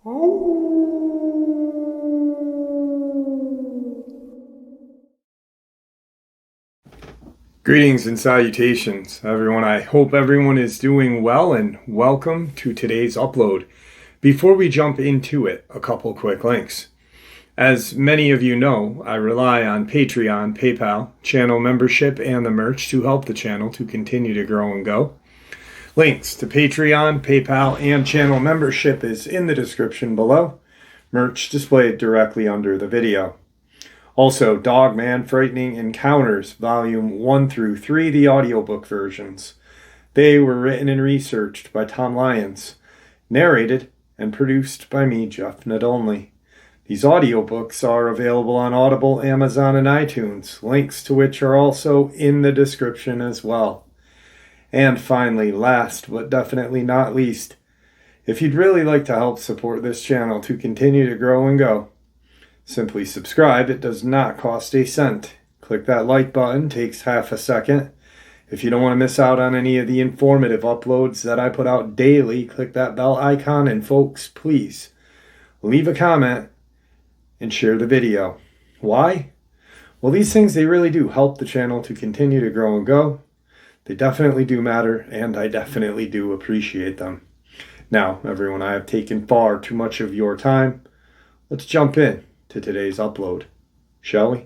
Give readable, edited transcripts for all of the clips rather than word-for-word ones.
Greetings and salutations, everyone. I hope everyone is doing well and welcome to today's upload. Before we jump into it, a couple quick links. As many of you know, I rely on Patreon, PayPal, channel membership, and the merch to help the channel to continue to grow and go. Links to Patreon, PayPal, and channel membership is in the description below. Merch displayed directly under the video. Also, Dogman Frightening Encounters, Volume 1 through 3, the audiobook versions. They were written and researched by Tom Lyons, narrated and produced by me, Jeff Nadolny. These audiobooks are available on Audible, Amazon, and iTunes, links to which are also in the description as well. And finally, last but definitely not least, if you'd really like to help support this channel to continue to grow and go, simply subscribe. It does not cost a cent. Click that like button, takes half a second. If you don't want to miss out on any of the informative uploads that I put out daily, click that bell icon, and folks, please leave a comment and share the video. Why? Well, these things, they really do help the channel to continue to grow and go. They definitely do matter, and I definitely do appreciate them. Now, everyone, I have taken far too much of your time. Let's jump in to today's upload, shall we?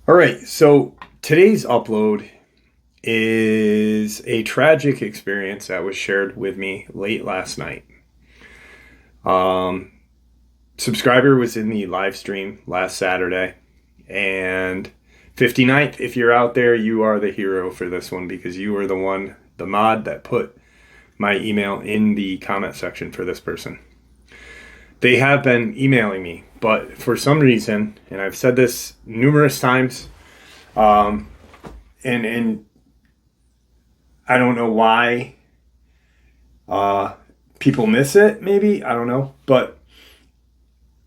All right, so today's upload is a tragic experience that was shared with me late last night. Subscriber was in the live stream last Saturday, and 59th, if you're out there, you are the hero for this one, because you were the mod that put my email in the comment section for this person. They have been emailing me, but for some reason, and I've said this numerous times, and I don't know why people miss it, maybe, I don't know, but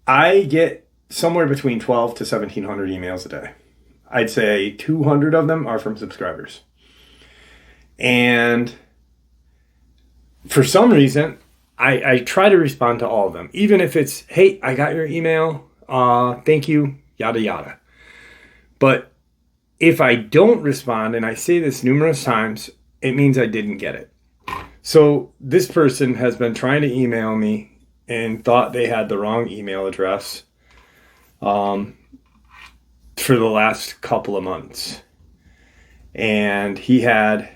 I get somewhere between 12 to 1,700 emails a day. I'd say 200 of them are from subscribers. And for some reason, I try to respond to all of them, even if it's, hey, I got your email, thank you, yada, yada. But if I don't respond, and I say this numerous times, it means I didn't get it. So this person has been trying to email me and thought they had the wrong email address for the last couple of months. And he had,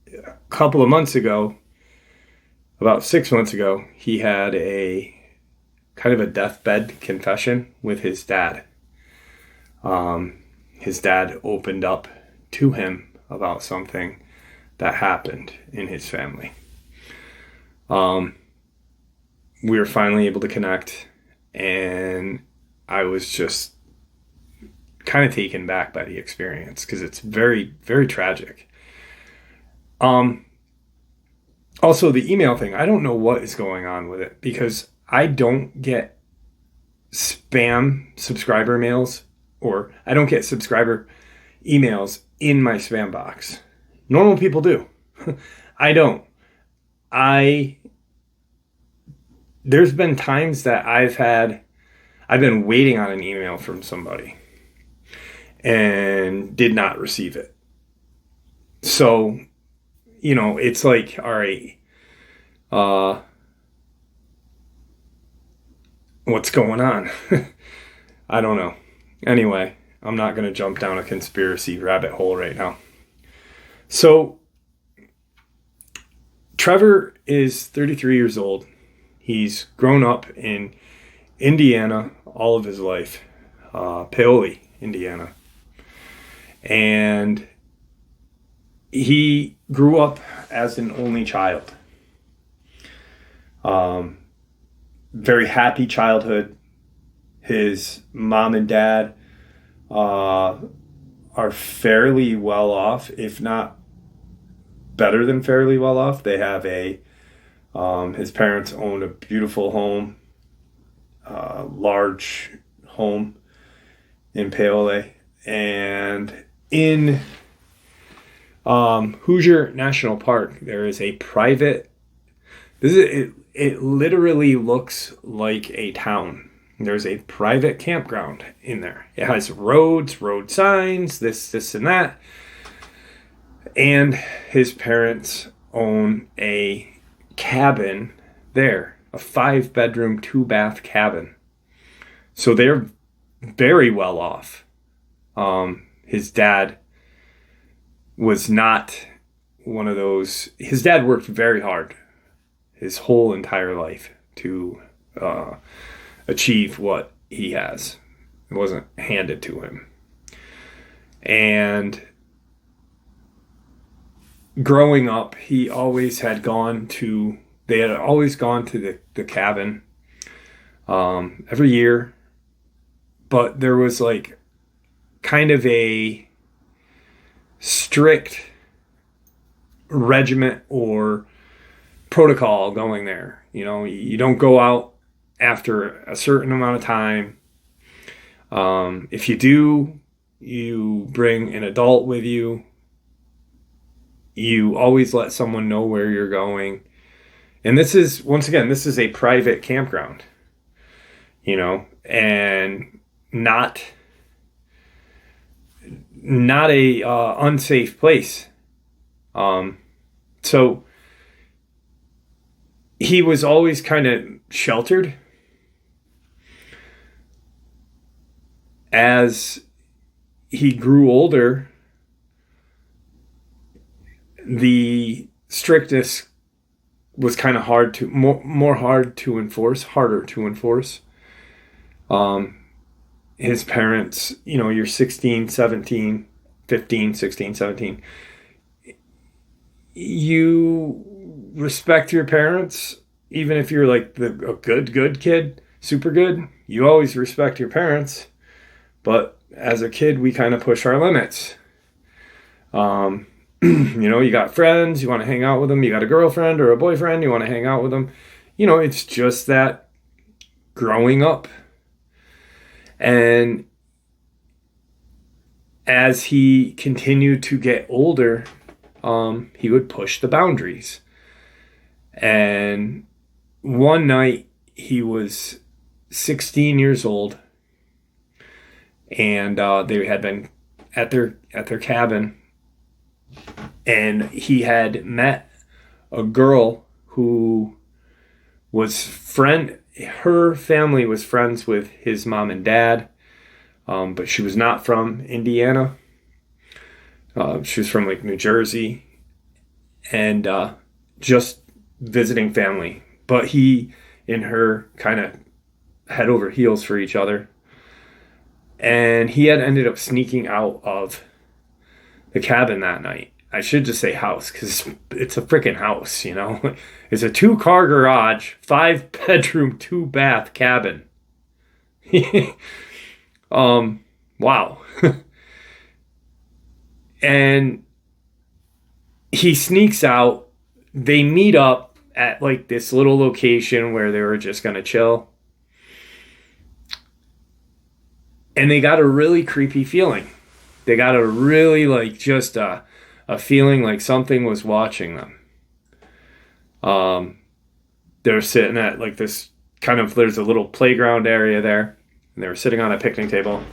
a couple of months ago, about 6 months ago, he had a kind of a deathbed confession with his dad. His dad opened up to him about something that happened in his family. We were finally able to connect, and I was just kind of taken back by the experience, because it's very, very tragic. Also, the email thing, I don't know what is going on with it, because I don't get spam subscriber mails, or I don't get subscriber emails in my spam box. Normal people do. I don't. There's been times that I've been waiting on an email from somebody and did not receive it. So, it's like, all right, what's going on? I don't know. Anyway, I'm not going to jump down a conspiracy rabbit hole right now. So, Trevor is 33 years old. He's grown up in Indiana all of his life, Paoli, Indiana. And he grew up as an only child. Very happy childhood. His mom and dad are fairly well off, if not better than fairly well off. They have his parents own a beautiful home, large home in Paoli. And in Hoosier National Park, there is a private It literally looks like a town. There's a private campground in there. It has roads, road signs, this, and that. And his parents own a cabin there, a 5-bedroom, 2-bath cabin. So they're very well off. His dad was not one of those. His dad worked very hard his whole entire life to achieve what he has. It wasn't handed to him. And growing up, they had always gone to the cabin every year. But there was like kind of a strict regiment or protocol going there. You know, you don't go out after a certain amount of time. If you do, you bring an adult with you. You always let someone know where you're going. And this is a private campground, you know, and not a unsafe place. So he was always kind of sheltered. As he grew older, the strictness was kind of harder to enforce. His parents, you know, you're 16, 17, 15, 16, 17. You respect your parents, even if you're like a good kid, super good. You always respect your parents. But as a kid, we kind of push our limits. You know, you got friends, you want to hang out with them. You got a girlfriend or a boyfriend, you want to hang out with them. You know, it's just that growing up. And as he continued to get older, he would push the boundaries. And one night he was 16 years old, and they had been at their cabin, and he had met a girl who was her family was friends with his mom and dad, but she was not from Indiana. She was from like New Jersey, and just visiting family. But he and her kind of head over heels for each other. And he had ended up sneaking out of the cabin that night. I should just say house, because it's a freaking house, you know. It's a 2-car garage, 5-bedroom, 2-bath cabin. Wow. And he sneaks out. They meet up at like this little location where they were just going to chill. And they got a really creepy feeling. They got a really like just a feeling like something was watching them. They're sitting at like this kind of, there's a little playground area there. And they were sitting on a picnic table.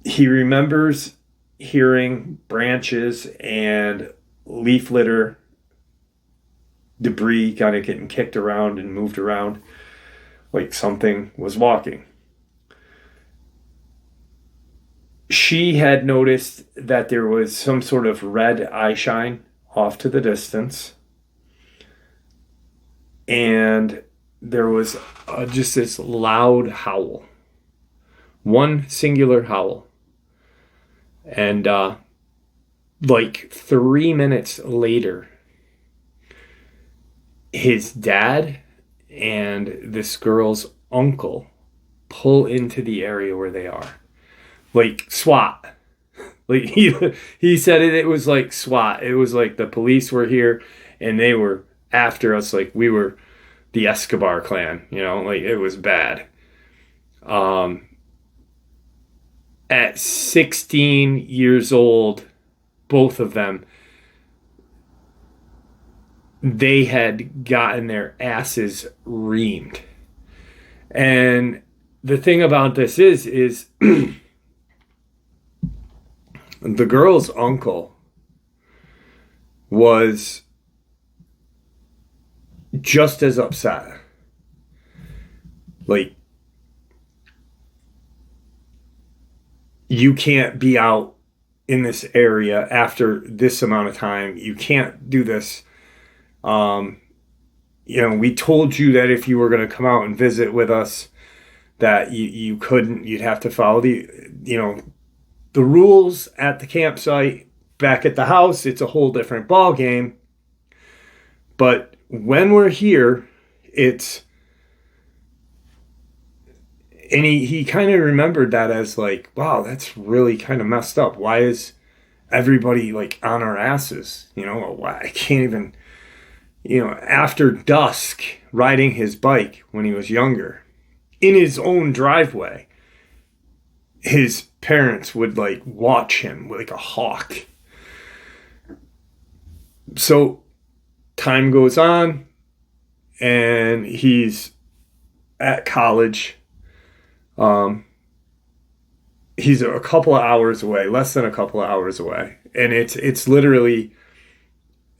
He remembers hearing branches and leaf litter debris kind of getting kicked around and moved around like something was walking. She had noticed that there was some sort of red eye shine off to the distance, and there was just this loud howl, one singular howl. And like 3 minutes later, his dad and this girl's uncle pull into the area where they are. Like SWAT. Like he said it was like SWAT. It was like the police were here and they were after us like we were the Escobar clan, you know, like it was bad. At 16 years old, both of them, they had gotten their asses reamed. And the thing about this is the girl's uncle was just as upset. Like, you can't be out in this area after this amount of time. You can't do this. We told you that if you were going to come out and visit with us, that you couldn't. You'd have to follow the rules at the campsite. Back at the house, it's a whole different ball game. But when we're here, and he kind of remembered that as like, wow, that's really kind of messed up. Why is everybody like on our asses? Why I can't even, after dusk, riding his bike when he was younger in his own driveway, his parents would like watch him like a hawk. So time goes on and he's at college. He's a couple of hours away, less than a couple of hours away. And it's literally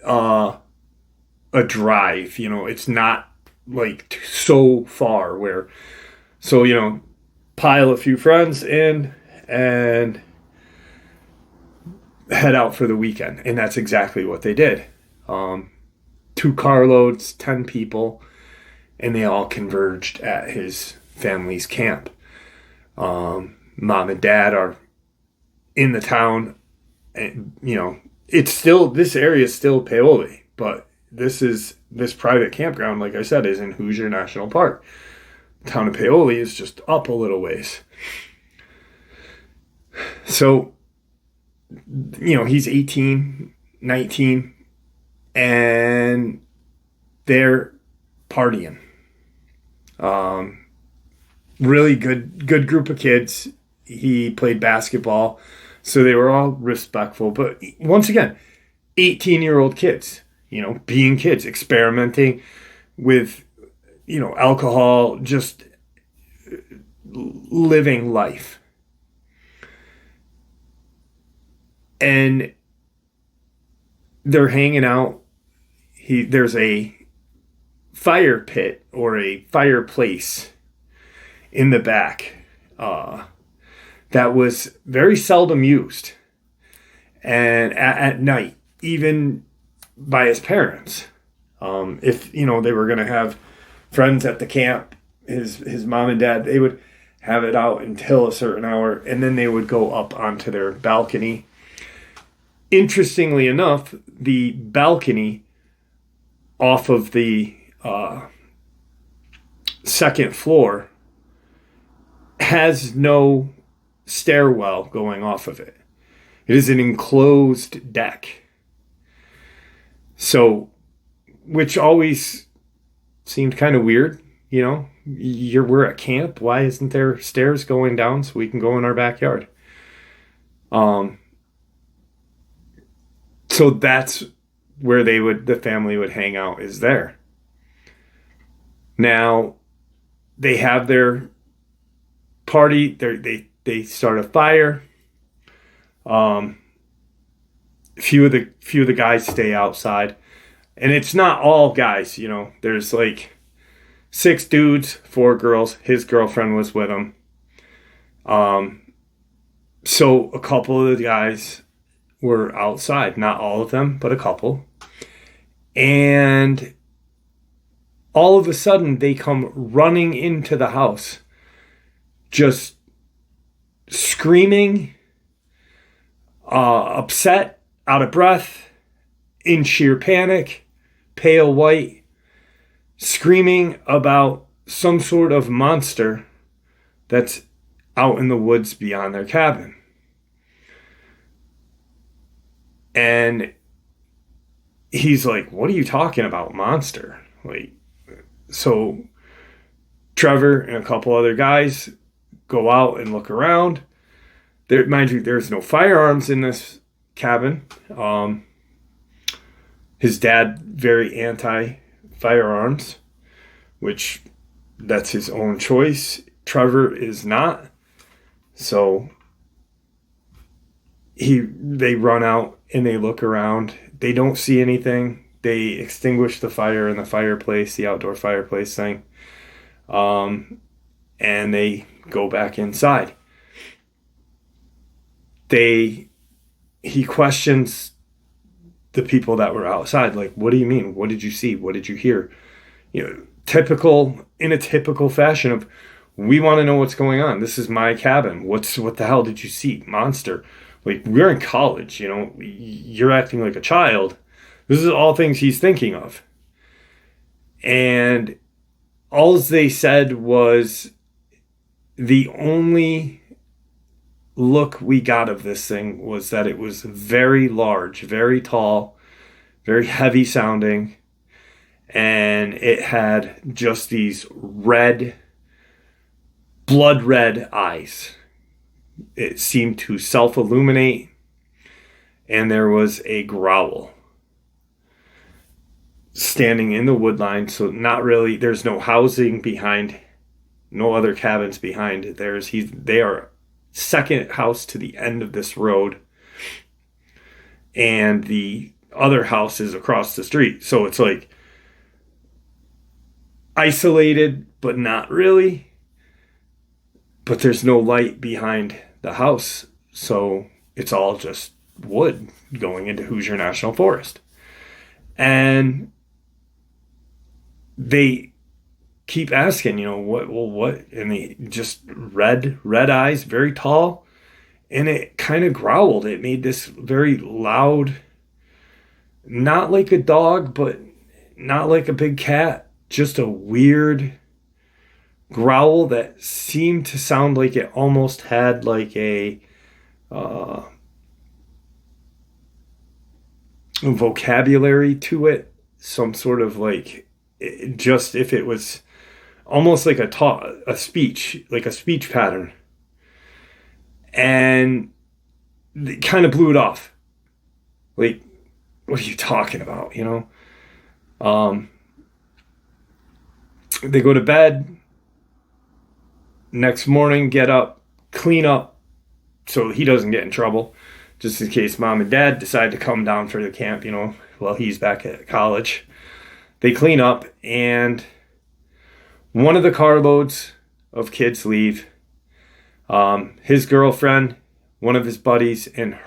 a drive, it's not like so far pile a few friends in and head out for the weekend. And that's exactly what they did. 2 carloads, 10 people, and they all converged at his family's camp. Mom and dad are in the town, and this area is still Paoli, but this private campground, like I said, is in Hoosier National Park. The town of Paoli is just up a little ways. So, he's 18, 19, and they're partying. Really good group of kids. He played basketball, so they were all respectful. But once again, 18-year-old kids, being kids, experimenting with, alcohol, just living life. And they're hanging out. There's a fire pit or a fireplace in the back that was very seldom used, and at night, even by his parents. If they were going to have friends at the camp, his mom and dad, they would have it out until a certain hour, and then they would go up onto their balcony. Interestingly enough, the balcony off of the second floor has no stairwell going off of it. It is an enclosed deck. So, which always seemed kind of weird, we're at camp. Why isn't there stairs going down so we can go in our backyard? So that's where the family would hang out, is there. Now, they have their party. They start a fire. Few of the guys stay outside, and it's not all guys. There's like 6 dudes, 4 girls. His girlfriend was with him. So a couple of the guys were outside, not all of them, but a couple. And all of a sudden, they come running into the house, just screaming, upset, out of breath, in sheer panic, pale white, screaming about some sort of monster that's out in the woods beyond their cabin. And he's like, what are you talking about, monster? So Trevor and a couple other guys go out and look around. Mind you, there's no firearms in this cabin. His dad, very anti-firearms, which that's his own choice. Trevor is not. So they run out and they look around. They don't see anything. They extinguish the fire in the fireplace, the outdoor fireplace thing. And they go back inside. He questions the people that were outside, like, what do you mean? What did you see? What did you hear? In a typical fashion of, we want to know what's going on. This is my cabin. What the hell did you see? Monster. Like, we're in college, you're acting like a child. This is all things he's thinking of. And all they said was, the only look we got of this thing was that it was very large, very tall, very heavy sounding, and it had just these blood red eyes. It seemed to self-illuminate, and there was a growl standing in the wood line. So not really, there's no housing behind, no other cabins behind. They are second house to the end of this road, and the other house is across the street. So it's like isolated, but not really. But there's no light behind the house, so it's all just wood going into Hoosier National Forest. And they keep asking, what? And they just red eyes, very tall, and it kind of growled. It made this very loud, not like a dog, but not like a big cat, just a weird growl that seemed to sound like it almost had like a vocabulary to it, some sort of like, just if it was almost like a speech, like a speech pattern. And it kind of blew it off. Like, what are you talking about, They go to bed. Next morning, get up, clean up so he doesn't get in trouble, just in case mom and dad decide to come down for the camp, while he's back at college. They clean up, and one of the carloads of kids leave. His girlfriend, one of his buddies, and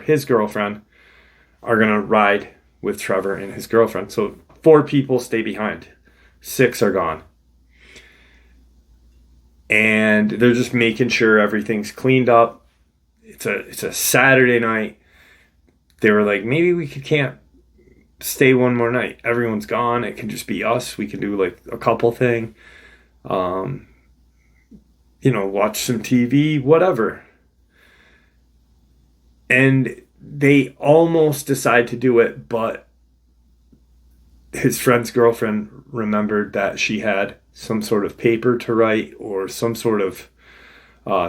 his girlfriend are going to ride with Trevor and his girlfriend. So 4 people stay behind. 6 are gone. And they're just making sure everything's cleaned up. It's a Saturday night. They were like, maybe we can't stay one more night. Everyone's gone. It can just be us. We can do like a couple thing. Watch some TV, whatever. And they almost decide to do it, but his friend's girlfriend remembered that she had some sort of paper to write or some sort of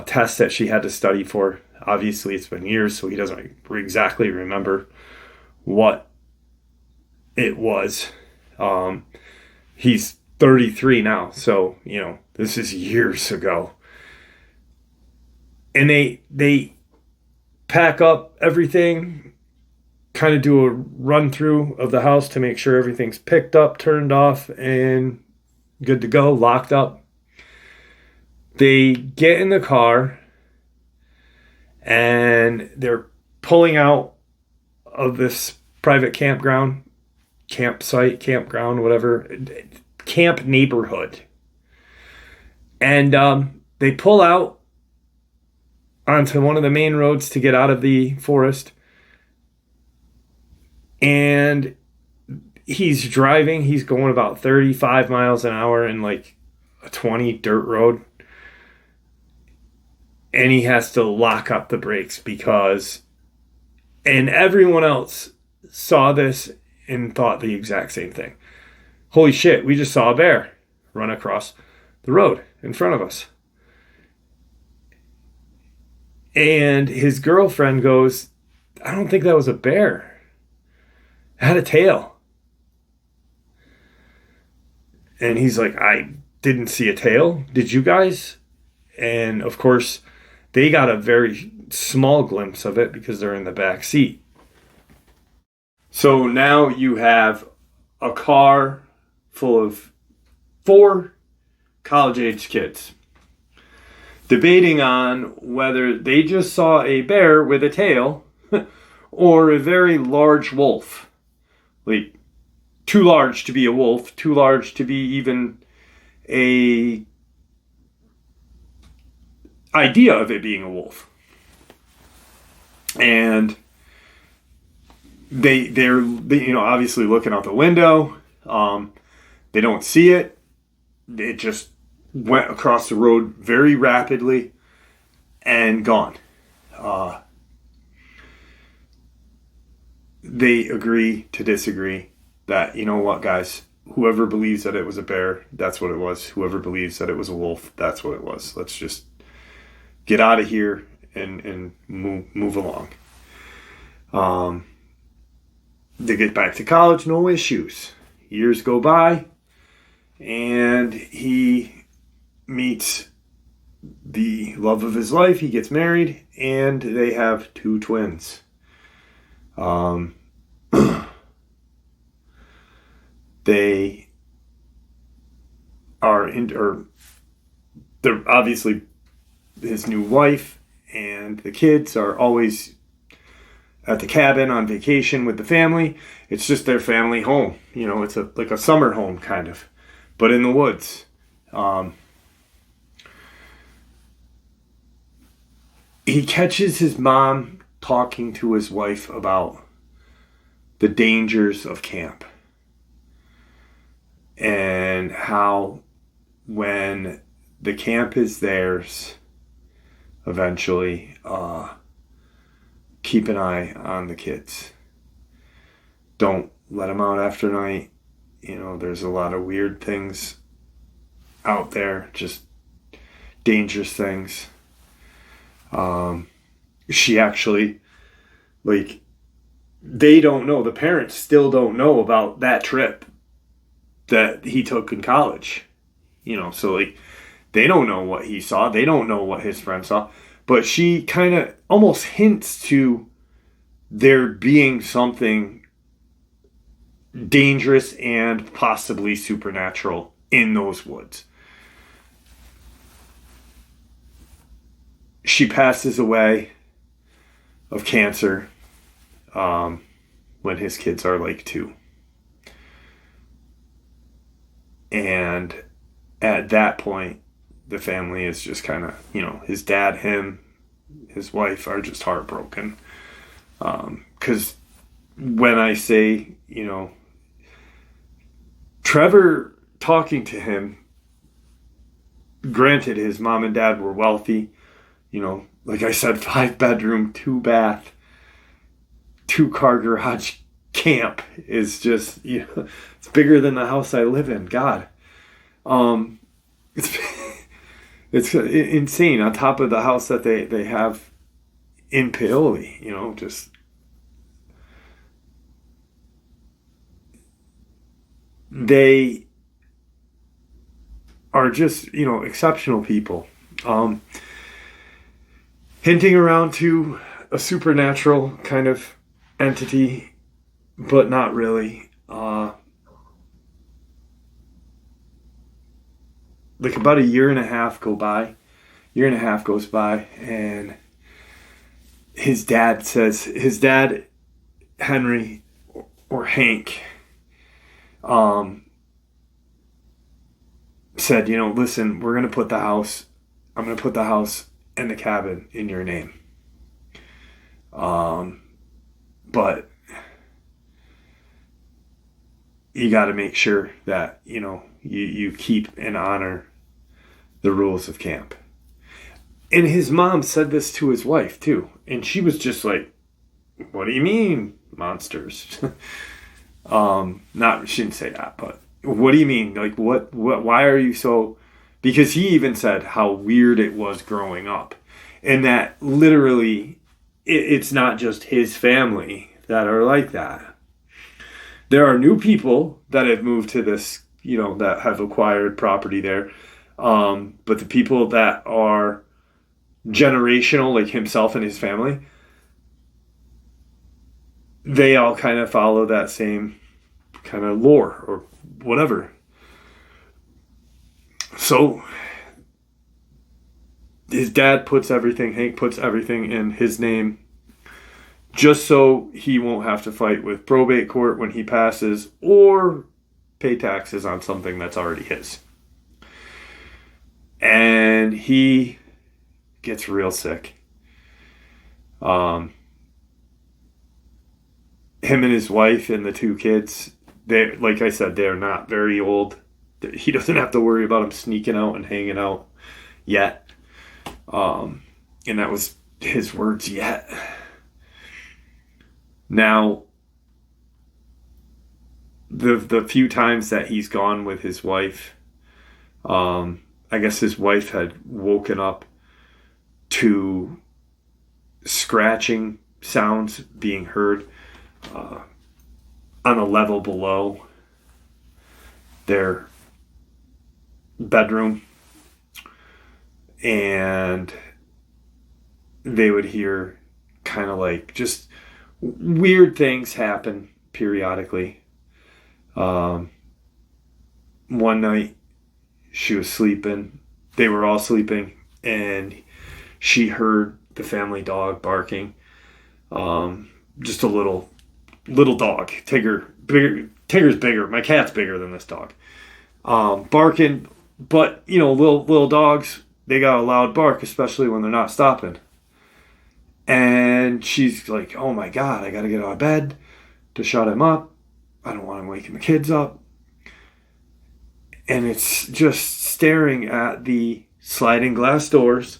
test that she had to study for. Obviously, it's been years, so he doesn't exactly remember what it was. He's 33 now, so, this is years ago. And they pack up everything, kind of do a run through of the house to make sure everything's picked up, turned off, and good to go, locked up. They get in the car and they're pulling out of this private campground, campground, whatever, camp neighborhood. And they pull out onto one of the main roads to get out of the forest. And he's driving. He's going about 35 miles an hour in like a 20 dirt road. And he has to lock up the brakes and everyone else saw this and thought the exact same thing. Holy shit, we just saw a bear run across the road in front of us. And his girlfriend goes, I don't think that was a bear. had a tail. And he's like, I didn't see a tail. Did you guys? And of course, they got a very small glimpse of it because they're in the back seat. So now you have a car full of 4 college-age kids debating on whether they just saw a bear with a tail or a very large wolf. Like, too large to be a wolf, too large to be even a idea of it being a wolf. And they're obviously looking out the window. They don't see it. It just went across the road very rapidly and gone. They agree to disagree that, you know what, guys, whoever believes that it was a bear, that's what it was. Whoever believes that it was a wolf, that's what it was. Let's just get out of here and move along. They get back to college, no issues. Years go by, and he meets the love of his life. He gets married, and they have 2 twins. They are they're obviously, his new wife and the kids are always at the cabin on vacation with the family. It's just their family home. It's like a summer home kind of, but in the woods. He catches his mom talking to his wife about the dangers of camp and how when the camp is theirs, eventually, keep an eye on the kids. Don't let them out after night. There's a lot of weird things out there, just dangerous things. She actually, they don't know, the parents still don't know about that trip that he took in college. So they don't know what he saw. They don't know what his friend saw. But she kind of almost hints to there being something dangerous and possibly supernatural in those woods. She passes away of cancer when his kids are 2. And at that point, the family is just kind of, his dad, him, his wife are just heartbroken. Because when I say, Trevor talking to him, granted his mom and dad were wealthy, like I said, 5-bedroom, 2-bath, 2-car garage camp is just, it's bigger than the house I live in. God. It's insane on top of the house that they have in Paoli, just they are just, exceptional people. Hinting around to a supernatural kind of entity, but not really. About a year and a half goes by, and his dad, Henry, or Hank, said, listen, I'm going to put the house and the cabin in your name. But you got to make sure that, you keep and honor the rules of camp. And his mom said this to his wife too. And she was just like, what do you mean, monsters? She didn't say that, but what do you mean? What, why are you so, because he even said how weird it was growing up. And that literally, it's not just his family that are like that. There are new people that have moved to this, that have acquired property there. But the people that are generational, like himself and his family, they all kind of follow that same kind of lore or whatever. So his dad Hank puts everything in his name just so he won't have to fight with probate court when he passes or pay taxes on something that's already his. And he gets real sick. Him and his wife and the two kids, they, like I said, they're not very old. He doesn't have to worry about them sneaking out and hanging out yet. And that was his words, yet. Now, the few times that he's gone with his wife, I guess his wife had woken up to scratching sounds being heard on a level below their bedroom, and they would hear kind of like just weird things happen periodically. One night she was sleeping, they were all sleeping, and she heard the family dog barking. Just a little dog. Tigger's bigger. My cat's bigger than this dog. Barking, but little dogs, they got a loud bark, especially when they're not stopping. And she's like, oh my God, I gotta get out of bed to shut him up. I don't want him waking the kids up. And it's just staring at the sliding glass doors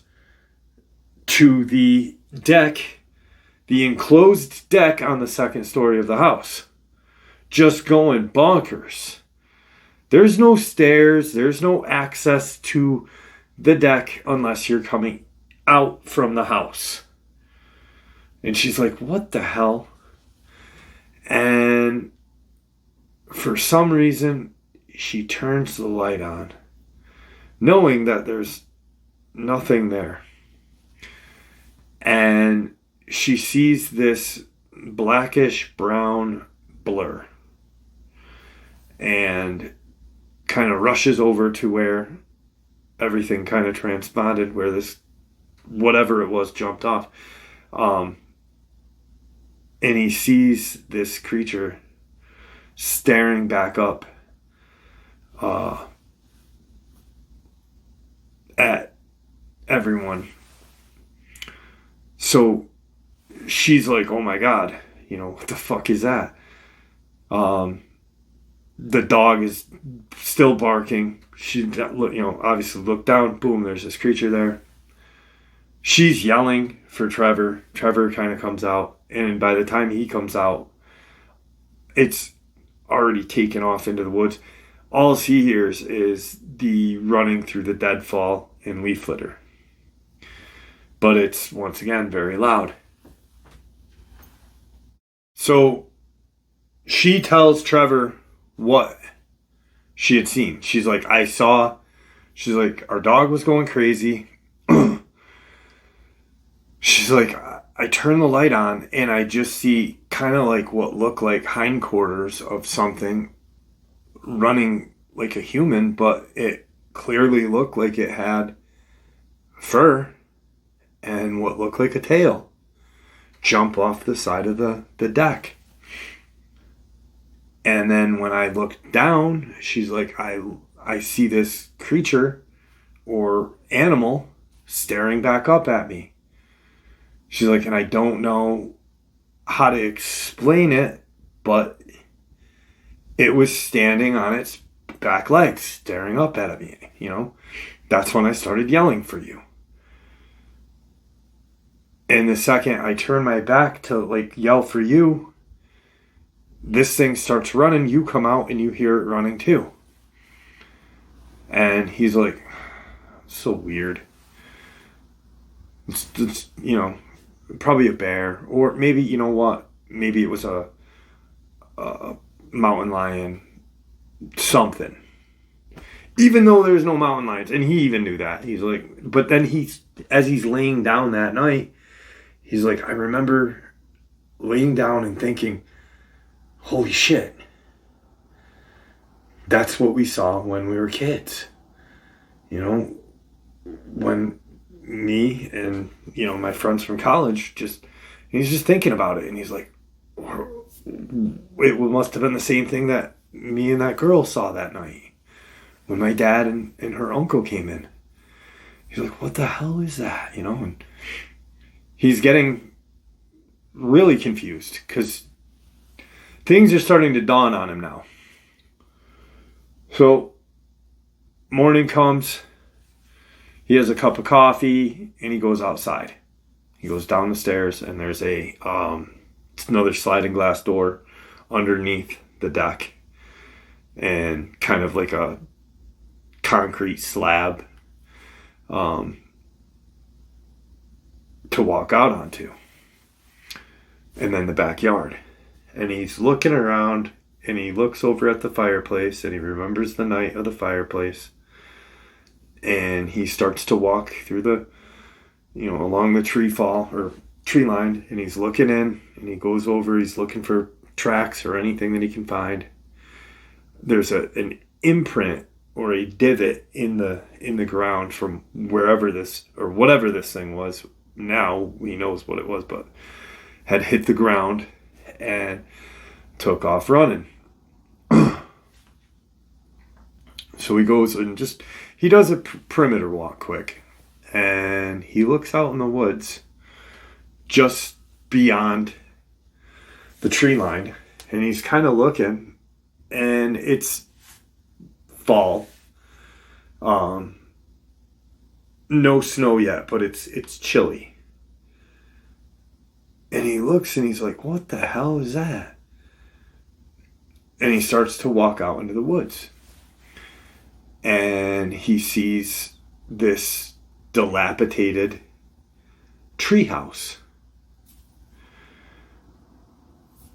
to the deck, the enclosed deck on the second story of the house. Just going bonkers. There's no stairs, there's no access to the deck unless you're coming out from the house. And she's like, what the hell? And for some reason, she turns the light on, knowing that there's nothing there. And she sees this blackish brown blur and kind of rushes over to where everything kind of transponded, where this, whatever it was, jumped off. And he sees this creature staring back up at everyone. So she's like, oh my God, what the fuck is that? The dog is still barking. She, obviously looked down. Boom, there's this creature there. She's yelling for Trevor. Trevor kind of comes out. And by the time he comes out, it's already taken off into the woods. All he hears is the running through the deadfall and leaf litter. But it's, once again, very loud. So she tells Trevor what she had seen. She's like, she's like, our dog was going crazy. She's like, I turn the light on and I just see kind of like what looked like hindquarters of something running like a human, but it clearly looked like it had fur and what looked like a tail jump off the side of the deck. And then when I looked down, she's like, I see this creature or animal staring back up at me. She's like, and I don't know how to explain it, but it was standing on its back legs, staring up at me, That's when I started yelling for you. And the second I turn my back to, yell for you, this thing starts running, you come out and you hear it running too. And he's like, so weird. It's probably a bear, or maybe, maybe it was a mountain lion, something. Even though there's no mountain lions, and he even knew that. He's like, but then as he's laying down that night, he's like, I remember laying down and thinking, holy shit, that's what we saw when we were kids. You know, when me and, you know, my friends from college he's just thinking about it, and he's like, it must have been the same thing that me and that girl saw that night when my dad and her uncle came in. He's like, what the hell is that? You know, and he's getting really confused because things are starting to dawn on him now. So morning comes, he has a cup of coffee, and he goes outside. He goes down the stairs, and there's another sliding glass door underneath the deck, and kind of like a concrete slab to walk out onto. And then the backyard. And he's looking around, and he looks over at the fireplace, and he remembers the night of the fireplace. And he starts to walk through along the tree line, and he's looking in, and he goes over, he's looking for tracks or anything that he can find. There's an imprint or a divot in the ground from whatever this thing was. Now he knows what it was, but had hit the ground and took off running. So he goes and he does a perimeter walk quick, and he looks out in the woods just beyond the tree line, and he's kind of looking, and it's fall. No snow yet, but it's chilly. And he looks, and he's like, what the hell is that? And he starts to walk out into the woods. And he sees this dilapidated treehouse.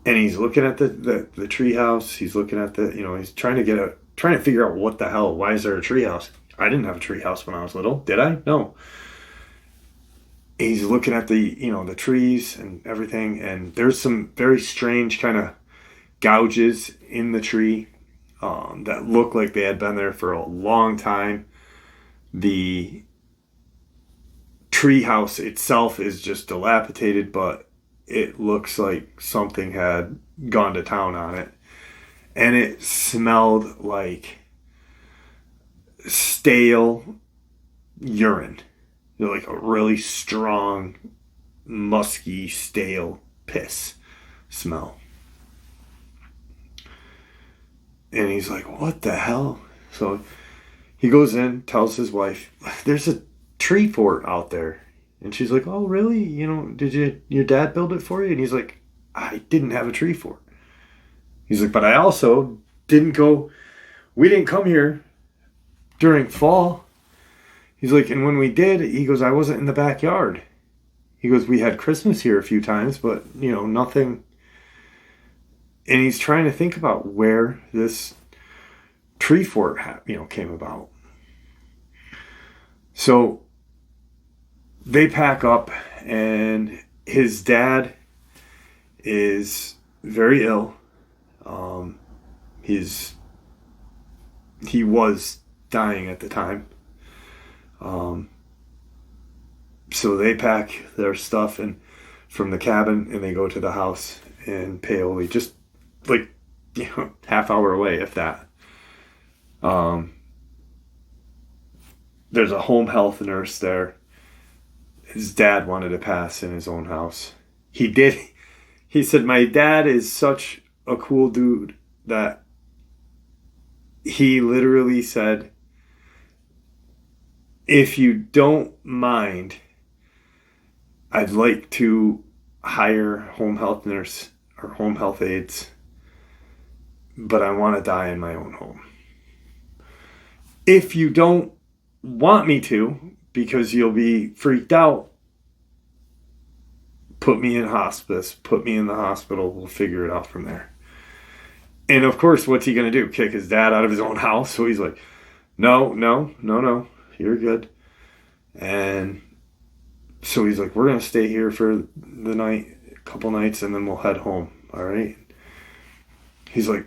And he's looking at the treehouse. He's looking at he's trying to figure out what the hell, why is there a treehouse? I didn't have a treehouse when I was little. Did I? No. He's looking at the trees and everything, and there's some very strange kind of gouges in the tree that look like they had been there for a long time. The treehouse itself is just dilapidated, but it looks like something had gone to town on it. And it smelled like stale urine. Like a really strong, musky, stale piss smell. And he's like, what the hell? So he goes in, tells his wife, there's a tree fort out there. And she's like, oh, really? Did your dad build it for you? And he's like, I didn't have a tree fort. He's like, but I also we didn't come here during fall. He's like, and when we did, he goes, I wasn't in the backyard. He goes, we had Christmas here a few times, but, nothing. And he's trying to think about where this tree fort, came about. So they pack up, and his dad is very ill. He was dying at the time. So they pack their stuff from the cabin, and they go to the house in Paoli, just like half hour away, if that. There's a home health nurse there. His dad wanted to pass in his own house. He did. He said, my dad is such a cool dude that he literally said, if you don't mind, I'd like to hire home health nurse or home health aides, but I want to die in my own home. If you don't want me to, because you'll be freaked out, put me in hospice, put me in the hospital, we'll figure it out from there. And of course, what's he going to do? Kick his dad out of his own house? So he's like, no, no, no, no, you're good. And so he's like, we're going to stay here for the night, a couple nights, and then we'll head home. All right. He's like,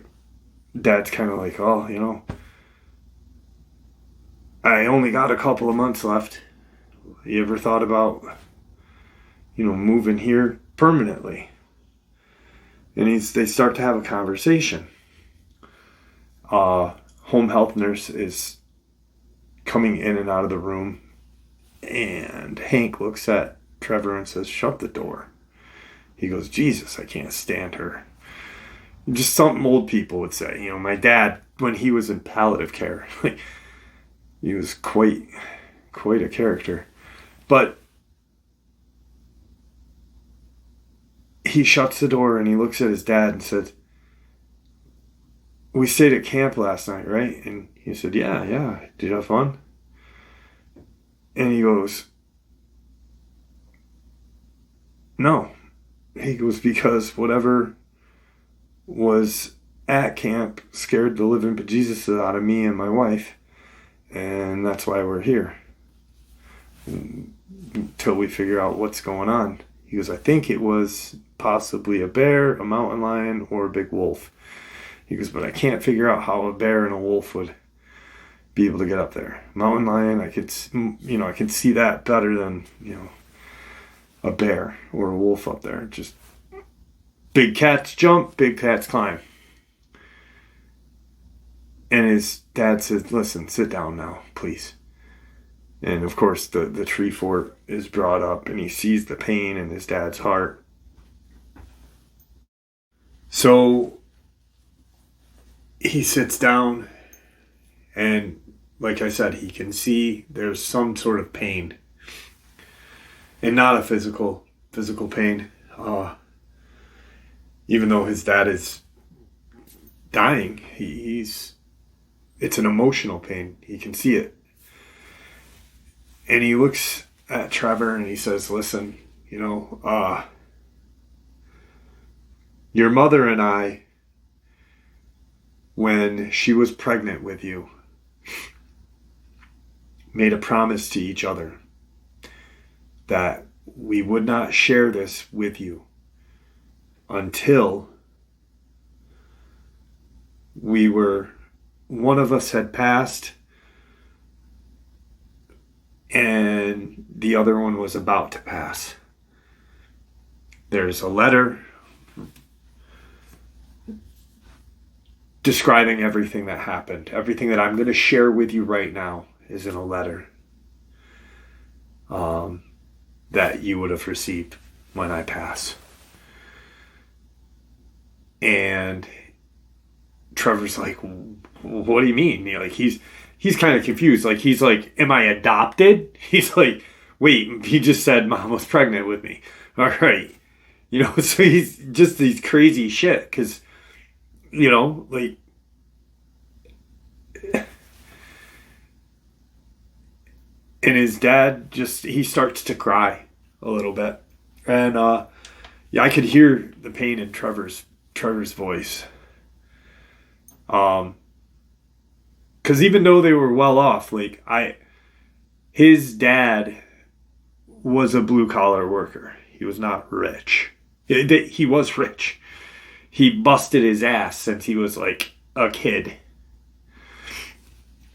dad's kind of like, oh, I only got a couple of months left. You ever thought about, moving here permanently? And they start to have a conversation. Home health nurse is coming in and out of the room, and Hank looks at Trevor and says, shut the door. He goes, Jesus, I can't stand her. Just something old people would say. My dad, when he was in palliative care, he was quite a character. But he shuts the door and he looks at his dad and said, we stayed at camp last night, right? And he said, yeah. Did you have fun? And he goes, no. He goes, because whatever was at camp scared the living bejesus out of me and my wife. And that's why we're here. Until we figure out what's going on. He goes, I think it was possibly a bear, a mountain lion, or a big wolf. He goes, but I can't figure out how a bear and a wolf would be able to get up there. Mountain lion, I can see that better than, a bear or a wolf up there. Just big cats jump, big cats climb. And his dad says, listen, sit down now, please. And of course, the tree fort is brought up and he sees the pain in his dad's heart. So he sits down and, like I said, he can see there's some sort of pain. And not a physical pain. Even though his dad is dying, it's an emotional pain. He can see it. And he looks at Trevor and he says, listen, your mother and I, when she was pregnant with you, made a promise to each other that we would not share this with you until one of us had passed and the other one was about to pass. There's a letter describing everything that happened. Everything that I'm going to share with you right now is in a letter that you would have received when I pass. And Trevor's like, what do you mean? He's kind of confused. He's like, am I adopted? He's like, wait, he just said mom was pregnant with me. All right. So he's just these crazy shit. Cause and his dad he starts to cry a little bit. And, I could hear the pain in Trevor's voice. Cause even though they were well off, his dad was a blue collar worker. He was not rich. He was rich. He busted his ass since he was a kid.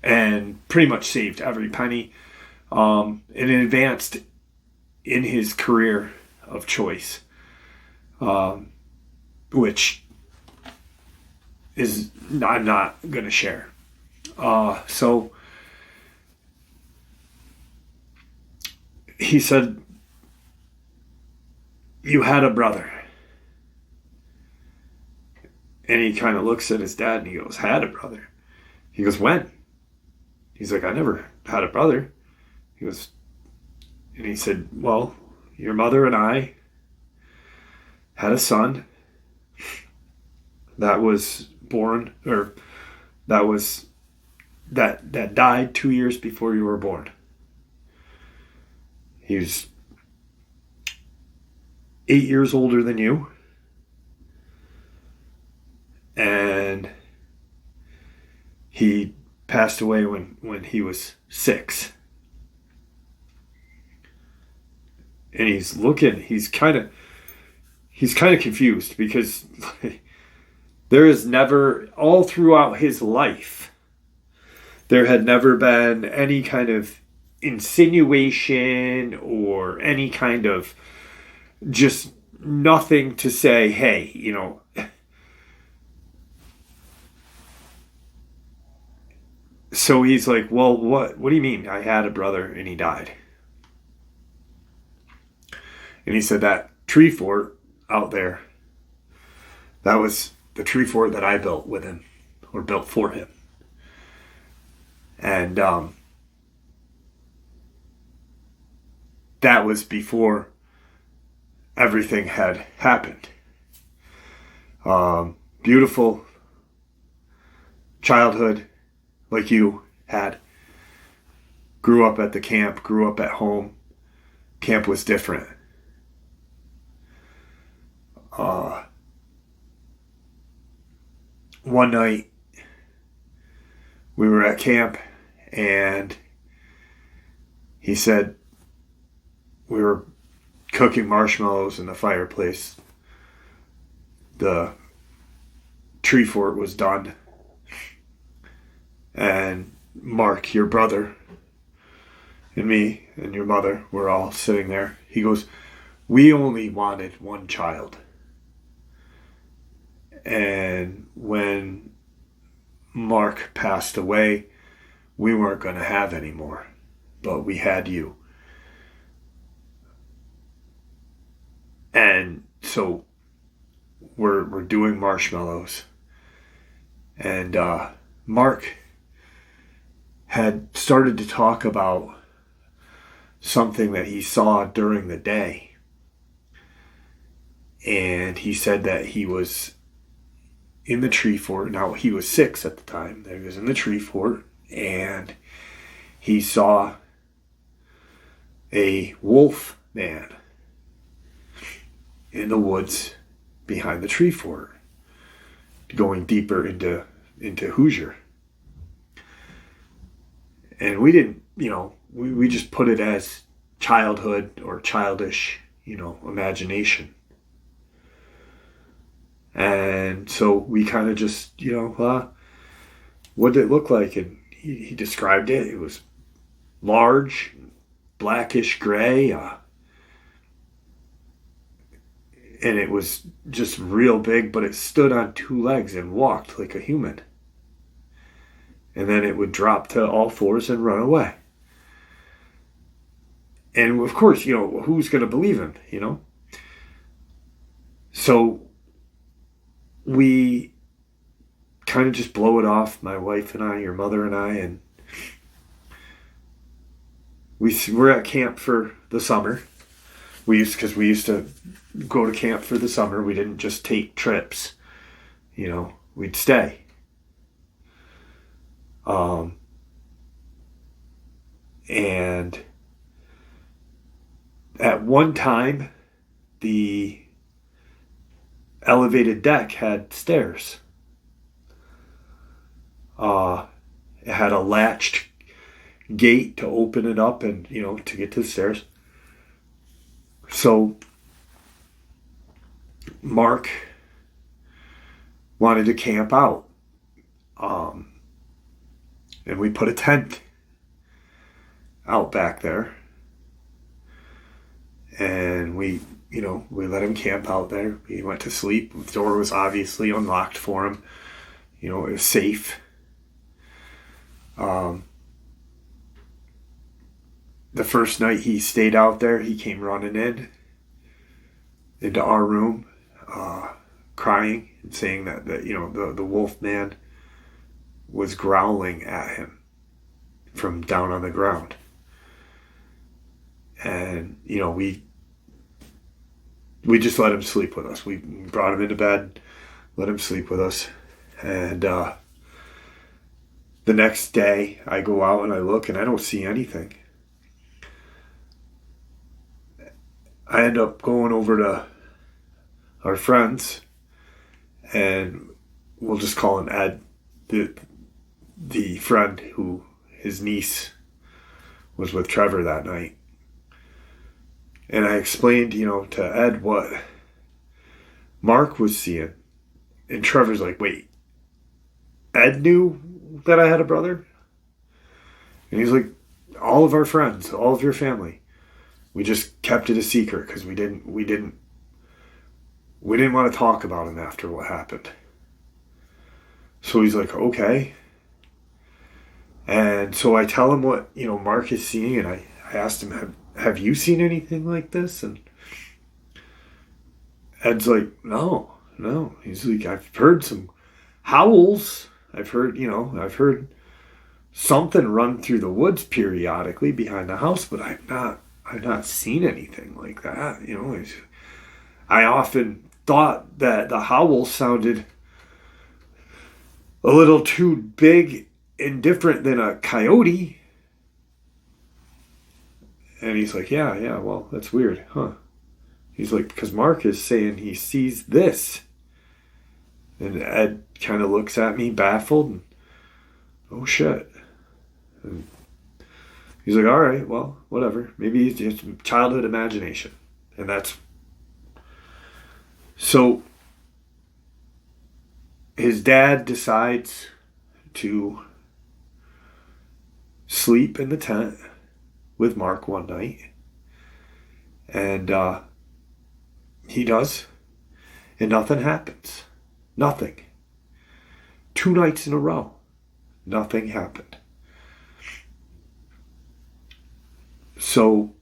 And pretty much saved every penny. And advanced in his career of choice. Which is I'm not going to share. So he said, you had a brother. And he kind of looks at his dad and he goes, had a brother? He goes, when? He's like, I never had a brother. He goes, and he said, well, your mother and I had a son that was born, or that died 2 years before you were born. He was 8 years older than you. and he passed away when he was 6. And he's kind of confused, because there is never, all throughout his life, there had never been any kind of insinuation or any kind of, just nothing to say, hey, So he's like, well, what do you mean? I had a brother and he died. And he said, that tree fort out there, that was the tree fort that I built with him, or built for him. And that was before everything had happened. Beautiful childhood, like you had. Grew up at the camp, grew up at home. Camp was different. One night we were at camp, and he said we were cooking marshmallows in the fireplace. The tree fort was done, and Mark, your brother, and me and your mother were all sitting there. He goes, we only wanted one child. And when Mark passed away, we weren't going to have any more, but we had you. And so we're doing marshmallows, and Mark had started to talk about something that he saw during the day. And he said that he was in the tree fort. Now, he was 6 at the time. He was in the tree fort, and he saw a wolf man in the woods behind the tree fort, going deeper into Hoosier. And we didn't, we just put it as childhood or childish, imagination. And so we kind of just, what did it look like? And he described it. It was large, blackish gray, and it was just real big, but it stood on 2 legs and walked like a human. And then it would drop to all 4s and run away. And of course, who's going to believe him, So we kind of just blow it off, my wife and I, your mother and I, and we're at camp for the summer. Because we used to go to camp for the summer. We didn't just take trips, we'd stay. And at one time, the elevated deck had stairs. It had a latched gate to open it up and, to get to the stairs. So Mark wanted to camp out. And we put a tent out back there. And we let him camp out there. He went to sleep. The door was obviously unlocked for him. It was safe. The first night he stayed out there, he came running into our room, crying and saying that the wolf man was growling at him from down on the ground. And, we just let him sleep with us. We brought him into bed, let him sleep with us. And the next day I go out and I look and I don't see anything. I end up going over to our friends, and we'll just call him Ed, the friend who his niece was with Trevor that night. And I explained, to Ed what Mark was seeing. And Trevor's like, wait, Ed knew that I had a brother? And he's like, all of our friends, all of your family. We just kept it a secret because we didn't want to talk about him after what happened. So he's like, okay. And so I tell him what, Mark is seeing, and I asked him, have you seen anything like this? And Ed's like, no. He's like, I've heard some howls. I've heard something run through the woods periodically behind the house, but I've not seen anything like that. I often thought that the howl sounded a little too big and different than a coyote. And he's like, yeah, well, that's weird, huh? He's like, because Mark is saying he sees this. And Ed kind of looks at me baffled and, oh shit. And he's like, all right, well, whatever. Maybe it's just childhood imagination. And that's... So his dad decides to sleep in the tent with Mark one night. And he does. And nothing happens. Nothing. 2 nights in a row. Nothing happened. So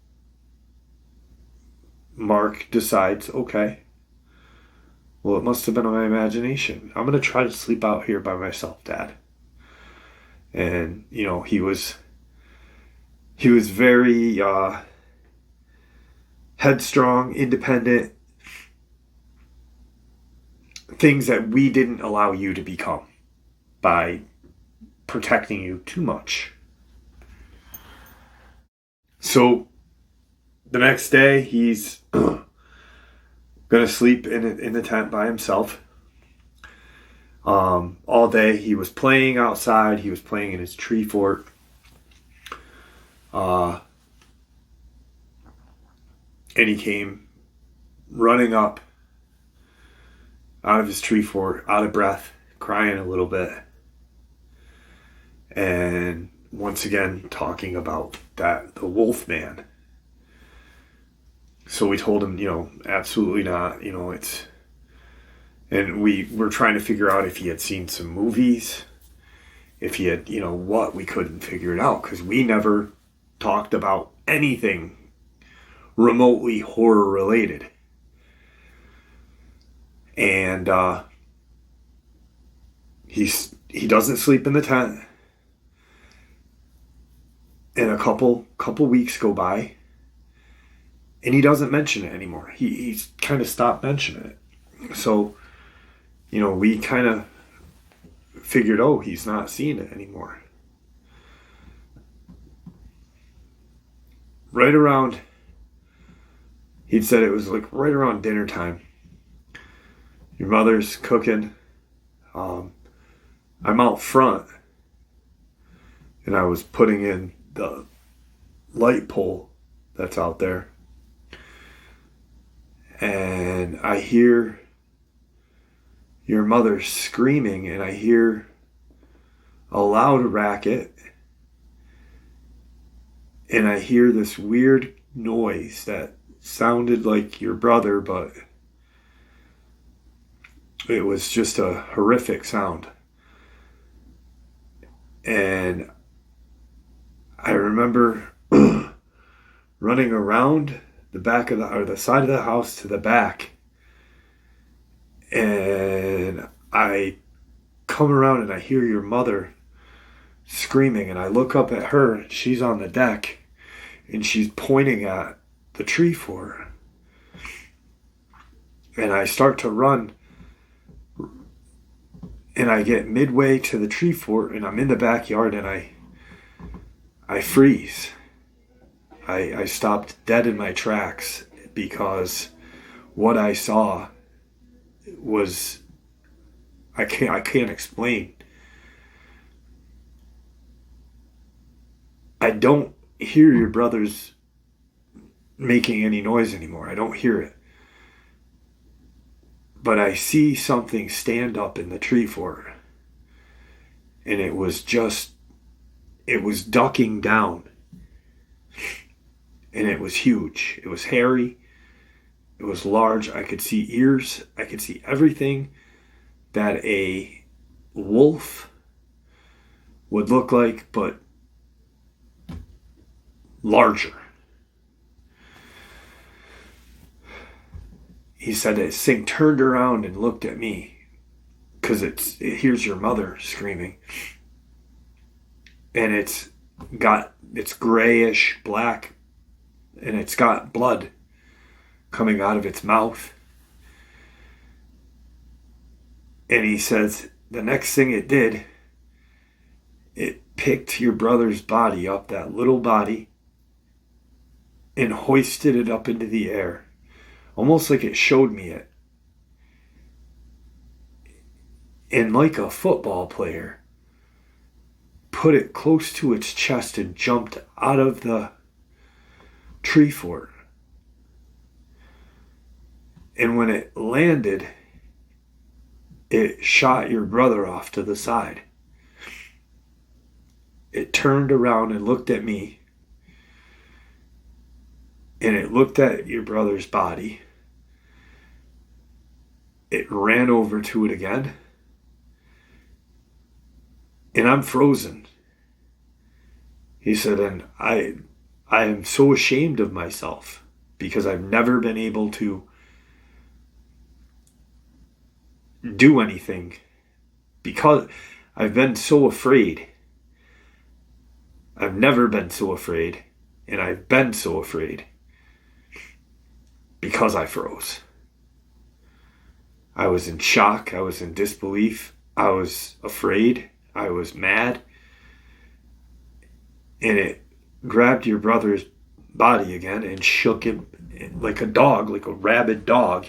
Mark decides, okay, well, it must have been my imagination. I'm going to try to sleep out here by myself, Dad. And, he was very headstrong, independent, things that we didn't allow you to become by protecting you too much. So the next day, he's going to sleep in the tent by himself. All day he was playing outside. He was playing in his tree fort. And he came running up out of his tree fort, out of breath, crying a little bit. And once again, talking about the wolf man. So we told him, absolutely not, and we were trying to figure out if he had seen some movies, if he had, what, we couldn't figure it out because we never talked about anything remotely horror related. And he doesn't sleep in the tent. And a couple weeks go by, and he doesn't mention it anymore. He's kind of stopped mentioning it. So, we kind of figured, he's not seeing it anymore. Right around, he'd said it was like right around dinner time. Your mother's cooking. I'm out front, and I was putting in the light pole that's out there. And I hear your mother screaming, and I hear a loud racket, and I hear this weird noise that sounded like your brother, but it was just a horrific sound. And I remember running around the back of the side of the house to the back, and I come around and I hear your mother screaming, and I look up at her, and she's on the deck, and she's pointing at the tree fort. And I start to run, and I get midway to the tree fort, and I'm in the backyard, and I freeze. I stopped dead in my tracks because what I saw was I can't explain. I don't hear your brothers making any noise anymore. I don't hear it. But I see something stand up in the tree fort. And it was ducking down. And it was huge. It was hairy. It was large. I could see ears. I could see everything that a wolf would look like, but larger. He said this thing turned around and looked at me, because it hears your mother screaming. And it's grayish black, and it's got blood coming out of its mouth. And he says the next thing it did, it picked your brother's body up, that little body, and hoisted it up into the air. Almost like it showed me it. And like a football player, put it close to its chest and jumped out of the tree fort. And when it landed, it shot your brother off to the side. It turned around and looked at me. And it looked at your brother's body. It ran over to it again. And I'm frozen. He said, and I am so ashamed of myself because I've never been able to do anything because I've been so afraid. I've never been so afraid, and I've been so afraid because I froze. I was in shock. I was in disbelief. I was afraid. I was mad. And it grabbed your brother's body again and shook him like a dog, like a rabid dog,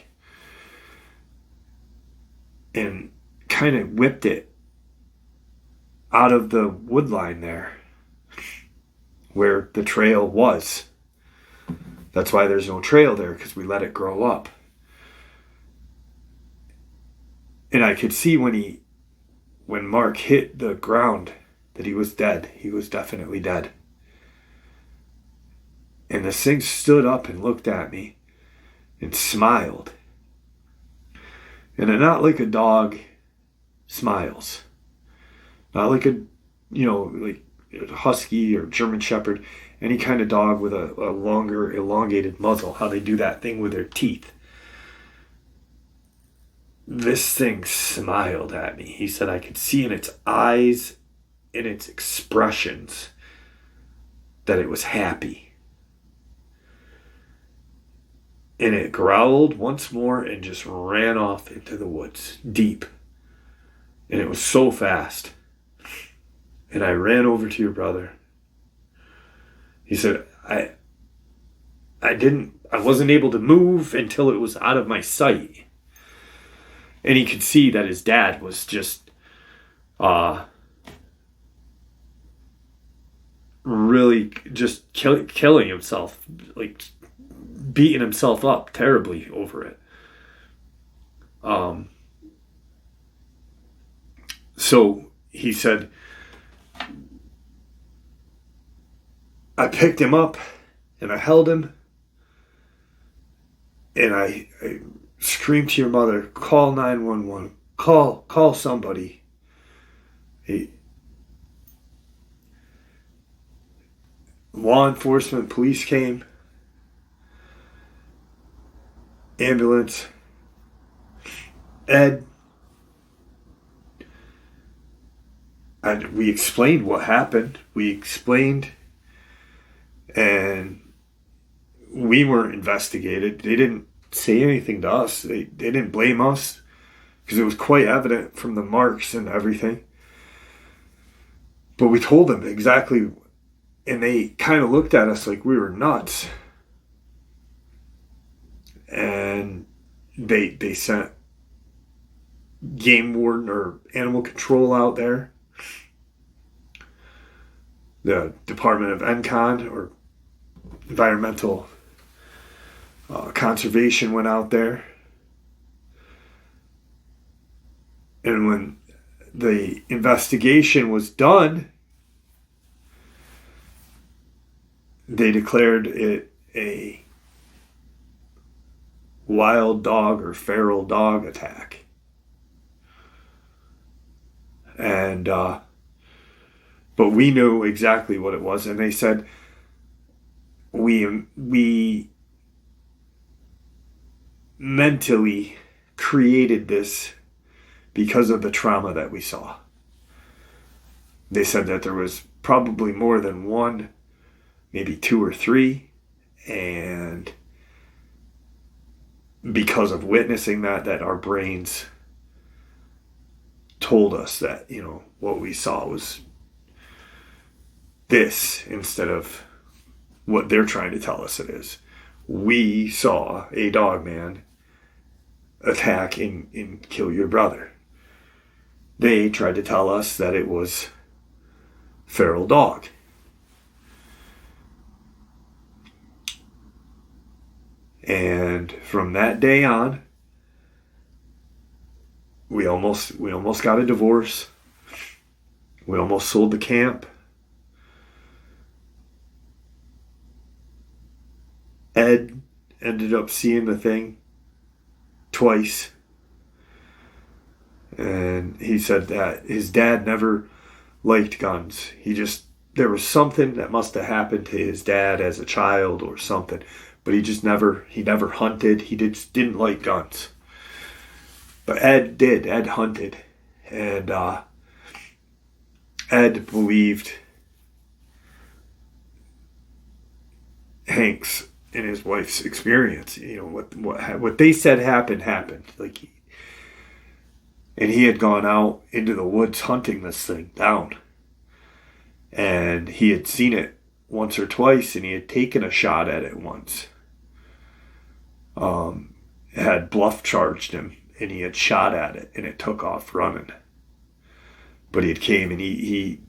and kind of whipped it out of the wood line there where the trail was. That's why there's no trail there, because we let it grow up. And I could see when Mark hit the ground that he was dead. He was definitely dead. And this thing stood up and looked at me and smiled. And not like a dog smiles. Not like like a husky or German shepherd. Any kind of dog with a longer, elongated muzzle. How they do that thing with their teeth. This thing smiled at me. He said I could see in its eyes, in its expressions, that it was happy. And it growled once more and just ran off into the woods, deep. And it was so fast. And I ran over to your brother. He said, I wasn't able to move until it was out of my sight. And he could see that his dad was just really just killing himself, like beating himself up terribly over it. So he said, I picked him up and I held him and I screamed to your mother, call 911, call somebody. Law enforcement, police came, ambulance, Ed, and we explained what happened. We explained, and we weren't investigated. They didn't say anything to us. They didn't blame us because it was quite evident from the marks and everything. But we told them exactly, and they kind of looked at us like we were nuts. And they sent game warden or animal control out there. The Department of ENCON or Environmental Conservation went out there. And when the investigation was done, they declared it a wild dog or feral dog attack. And but we knew exactly what it was, and they said we mentally created this because of the trauma that we saw. They said that there was probably more than one, maybe two or three, and because of witnessing that our brains told us that, what we saw was this instead of what they're trying to tell us it is. We saw a Dogman attack and kill your brother. They tried to tell us that it was feral dog. And from that day on, we almost got a divorce. We almost sold the camp. Ed ended up seeing the thing twice. And he said that his dad never liked guns. There was something that must have happened to his dad as a child or something. But he never hunted. He didn't like guns. But Ed did. Ed hunted. And Ed believed Hank's and his wife's experience. What they said happened. And he had gone out into the woods hunting this thing down. And he had seen it once or twice, and he had taken a shot at it once. Had bluff charged him, and he had shot at it, and it took off running. But he had came, and he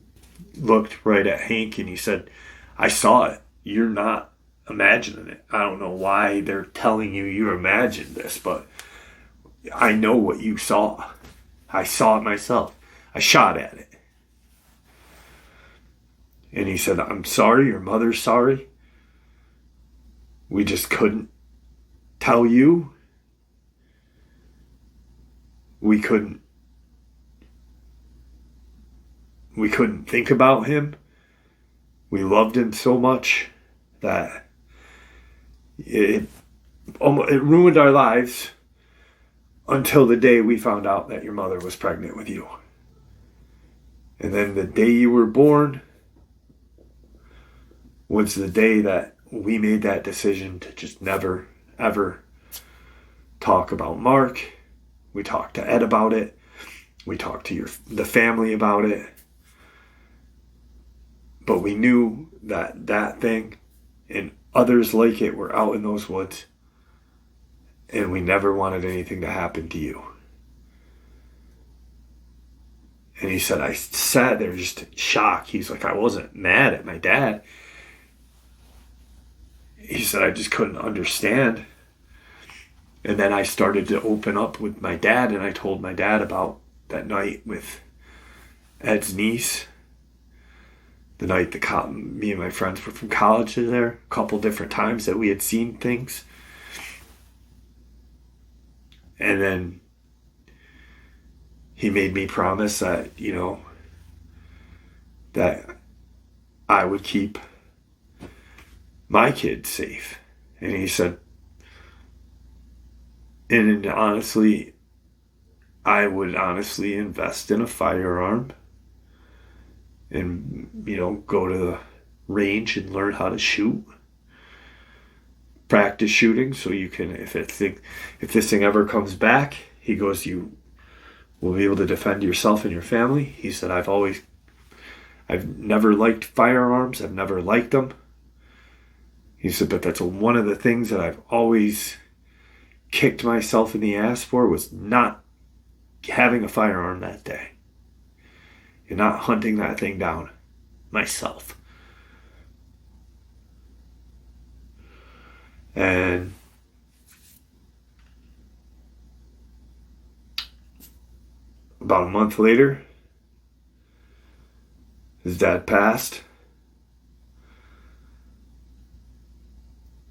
looked right at Hank, and he said, I saw it. You're not imagining it. I don't know why they're telling you imagined this, but I know what you saw. I saw it myself. I shot at it. And he said, I'm sorry, your mother's sorry. We just couldn't tell you. We couldn't think about him. We loved him so much that it ruined our lives until the day we found out that your mother was pregnant with you. And then the day you were born was the day that we made that decision to just never, ever talk about Mark. We talked to Ed about it. We talked to the family about it. But we knew that thing and others like it were out in those woods. And we never wanted anything to happen to you. And he said, I sat there just in shock. He's like, I wasn't mad at my dad. He said, I just couldn't understand. And then I started to open up with my dad, and I told my dad about that night with Ed's niece. The night me and my friends were from college there, a couple different times that we had seen things. And then he made me promise that, that I would keep my kids safe. And he said, and honestly, I would honestly invest in a firearm and, go to the range and learn how to shoot. Practice shooting so you can, if this thing ever comes back, he goes, you will be able to defend yourself and your family. He said, I've never liked firearms. I've never liked them. He said, but that's one of the things that I've always kicked myself in the ass for, was not having a firearm that day and not hunting that thing down myself. And about a month later, his dad passed.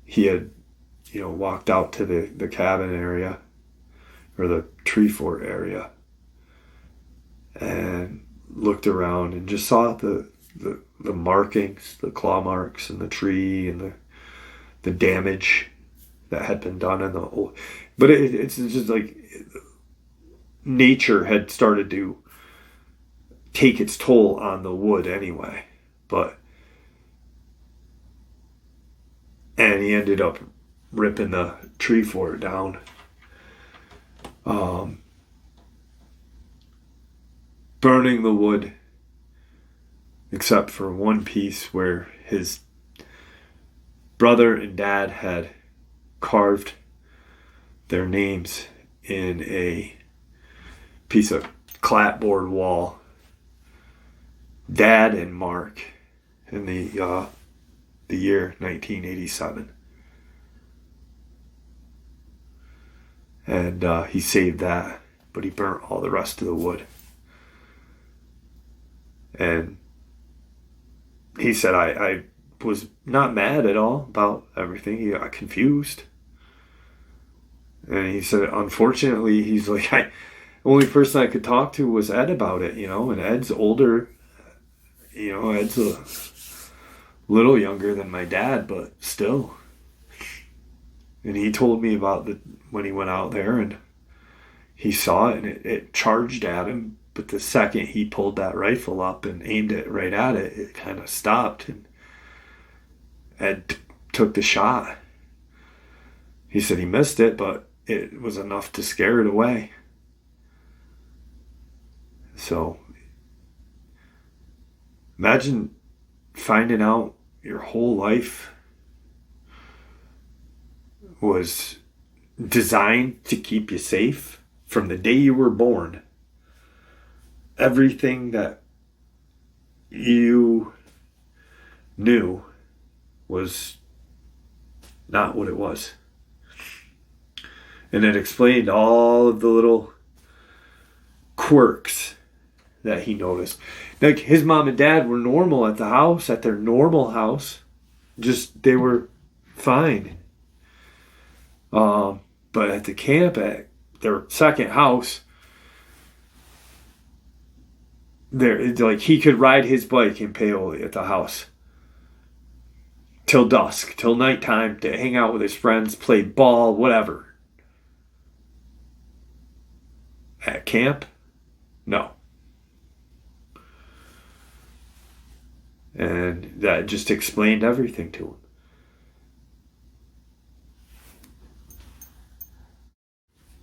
He had, walked out to the cabin area or the tree fort area and looked around and just saw the markings, the claw marks in the tree and the damage that had been done in the old. But it's just like nature had started to take its toll on the wood anyway. And he ended up ripping the tree fort down. Burning the wood, except for one piece where his brother and dad had carved their names in a piece of clapboard wall. Dad and Mark in the year 1987. And he saved that, but he burnt all the rest of the wood. And he said, I was not mad at all about everything. He got confused. And he said, unfortunately, he's like, the only person I could talk to was Ed about it, and Ed's older. Ed's a little younger than my dad, but still. And he told me about when he went out there and he saw it and it charged at him. But the second he pulled that rifle up and aimed it right at it, it kind of stopped. And Ed took the shot. He said he missed it, but it was enough to scare it away. So imagine finding out your whole life was designed to keep you safe from the day you were born. Everything that you knew was not what it was. And it explained all of the little quirks that he noticed. Like his mom and dad were normal at the house, at their normal house. Just, they were fine. But at the camp, at their second house, he could ride his bike in Paoli at the house till dusk, till nighttime, to hang out with his friends, play ball, whatever. At camp, no. And that just explained everything to him.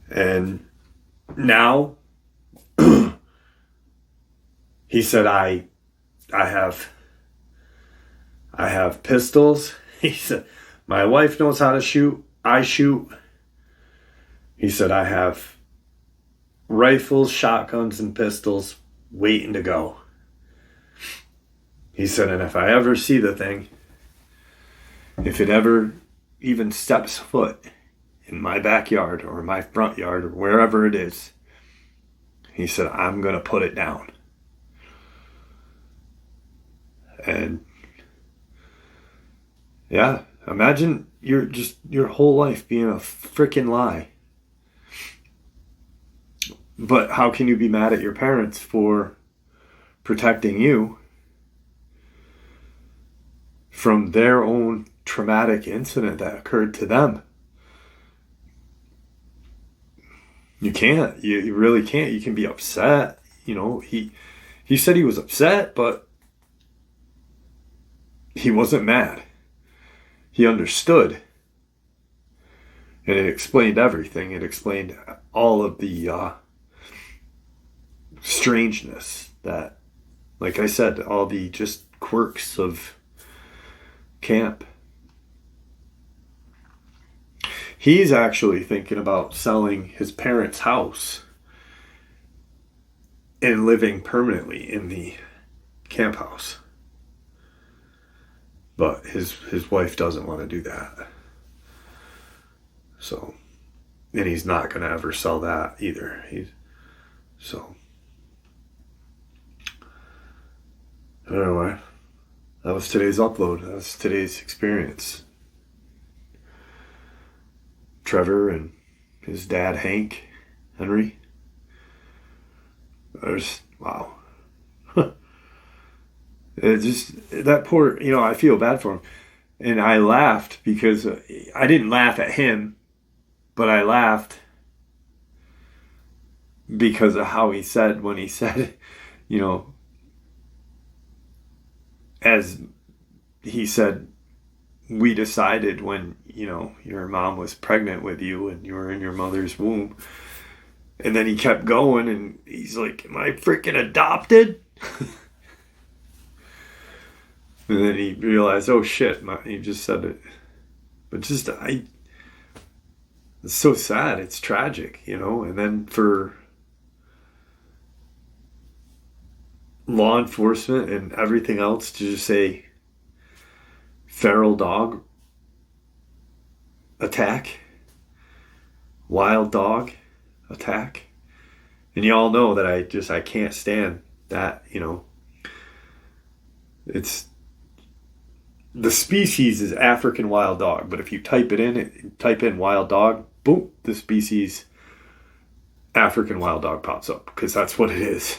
And now he said, I have pistols. He said, my wife knows how to shoot. I shoot. He said, I have rifles, shotguns, and pistols waiting to go. He said, and if I ever see the thing, if it ever even steps foot in my backyard or my front yard or wherever it is, he said, I'm going to put it down. And yeah, imagine your whole life being a freaking lie. But how can you be mad at your parents for protecting you from their own traumatic incident that occurred to them? You can't. You really can't. You can be upset. He said he was upset, but he wasn't mad. He understood. And it explained everything. It explained all of the strangeness that, like I said, all the just quirks of camp. He's actually thinking about selling his parents' house and living permanently in the camp house. But his wife doesn't want to do that. So, and he's not going to ever sell that either. Anyway, that was today's upload. That was today's experience. Trevor and his dad, Henry. Wow. It just, that poor, I feel bad for him. And I laughed because I didn't laugh at him, but I laughed because of how he said, when he said, as he said, we decided when, your mom was pregnant with you and you were in your mother's womb. And then he kept going and he's like, am I freaking adopted? And then he realized, oh shit, he just said it. But it's so sad. It's tragic, And then for law enforcement and everything else to just say feral dog attack, wild dog attack. And you all know that I can't stand that, It's, the species is African wild dog, but if you type in wild dog, boom, the species African wild dog pops up, because that's what it is.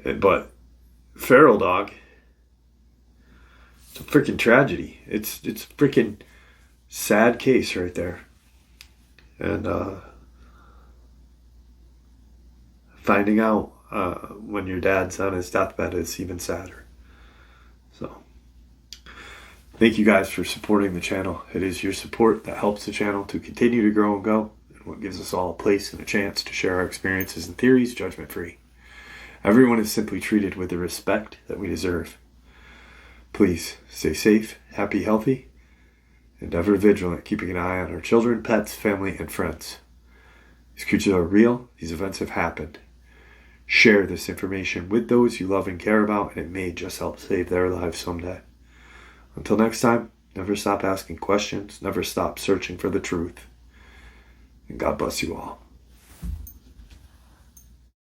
But feral dog, it's a freaking tragedy. It's a freaking sad case right there. And finding out when your dad's on his deathbed is even sadder. So, thank you guys for supporting the channel. It is your support that helps the channel to continue to grow and go, and what gives us all a place and a chance to share our experiences and theories judgment-free. Everyone is simply treated with the respect that we deserve. Please stay safe, happy, healthy, and ever vigilant, keeping an eye on our children, pets, family, and friends. These creatures are real. These events have happened. Share this information with those you love and care about, and it may just help save their lives someday. Until next time, never stop asking questions, never stop searching for the truth. And God bless you all.